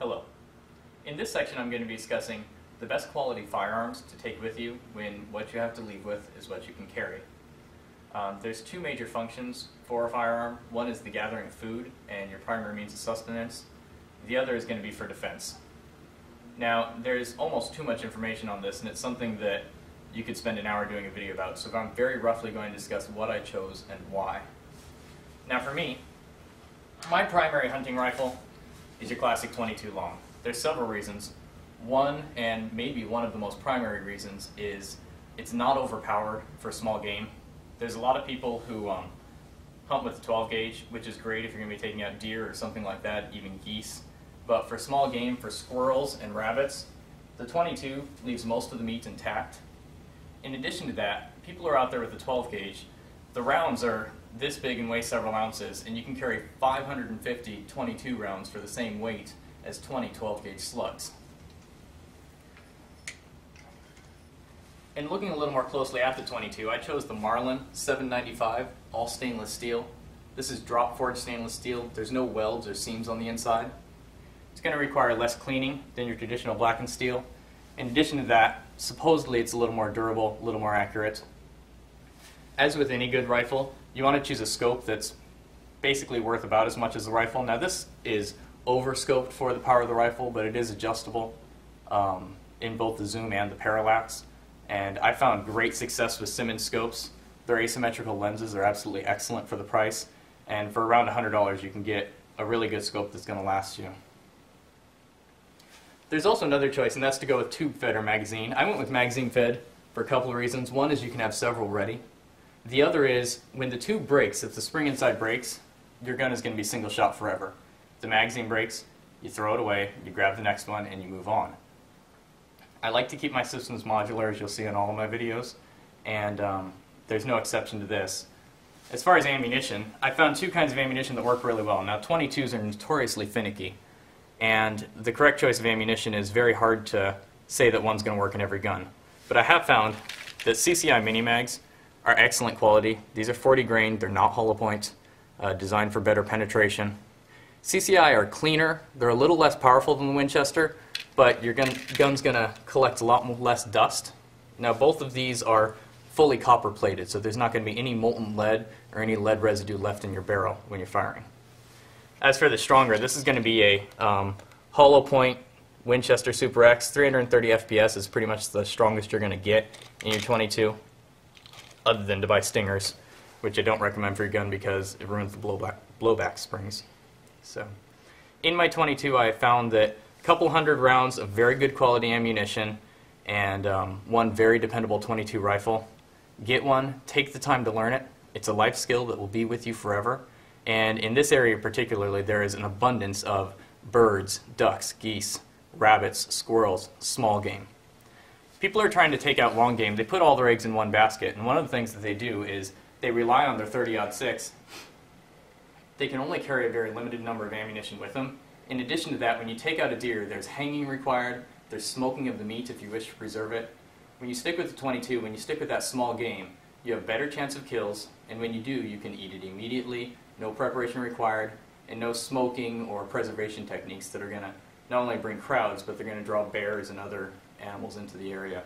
Hello. In this section I'm going to be discussing the best quality firearms to take with you when what you have to leave with is what you can carry. There's two major functions for a firearm. One is the gathering of food and your primary means of sustenance. The other is going to be for defense. Now there's almost too much information on this, and it's something that you could spend an hour doing a video about, so I'm very roughly going to discuss what I chose and why. Now for me, my primary hunting rifle is your classic 22 long. There's several reasons. One, and maybe one of the most primary reasons, is it's not overpowered for small game. There's a lot of people who hunt with a 12 gauge, which is great if you're going to be taking out deer or something like that, even geese. But for small game, for squirrels and rabbits, the 22 leaves most of the meat intact. In addition to that, people are out there with the 12 gauge. The rounds are this big and weigh several ounces, and you can carry 550 22 rounds for the same weight as 20 12 gauge slugs. And looking a little more closely at the 22, I chose the Marlin 795, all stainless steel. This is drop forged stainless steel. There's no welds or seams on the inside. It's going to require less cleaning than your traditional blackened steel. In addition to that, supposedly it's a little more durable, a little more accurate. As with any good rifle, you want to choose a scope that's basically worth about as much as the rifle. Now this is over-scoped for the power of the rifle, but it is adjustable in both the zoom and the parallax. And I found great success with Simmons scopes. Their asymmetrical lenses are absolutely excellent for the price. And for around $100 you can get a really good scope that's going to last you. There's also another choice, and that's to go with tube fed or magazine. I went with magazine fed for a couple of reasons. One is you can have several ready. The other is when the tube breaks, if the spring inside breaks, your gun is going to be single shot forever. If the magazine breaks, you throw it away, you grab the next one, and you move on. I like to keep my systems modular, as you'll see in all of my videos, and there's no exception to this. As far as ammunition, I found two kinds of ammunition that work really well. Now 22s are notoriously finicky, and the correct choice of ammunition is very hard to say that one's going to work in every gun. But I have found that CCI mini-mags are excellent quality. These are 40 grain, they're not hollow point, designed for better penetration. CCI are cleaner, they're a little less powerful than the Winchester, but your gun's going to collect a lot less dust. Now both of these are fully copper plated, so there's not going to be any molten lead or any lead residue left in your barrel when you're firing. As for the stronger, this is going to be a hollow point Winchester Super X. 330 FPS is pretty much the strongest you're going to get in your 22, other than to buy stingers, which I don't recommend for your gun because it ruins the blowback springs. So, in my 22 I found that a couple hundred rounds of very good quality ammunition and one very dependable 22 rifle. Get one, take the time to learn it. It's a life skill that will be with you forever. And in this area particularly, there is an abundance of birds, ducks, geese, rabbits, squirrels, small game. People are trying to take out long game. They put all their eggs in one basket, and one of the things that they do is they rely on their 30-06. They can only carry a very limited number of ammunition with them. In addition to that, when you take out a deer, there's hanging required, there's smoking of the meat if you wish to preserve it. When you stick with the 22, when you stick with that small game, you have a better chance of kills, and when you do, you can eat it immediately, no preparation required, and no smoking or preservation techniques that are going to not only bring crowds, but they're going to draw bears and other animals into the area.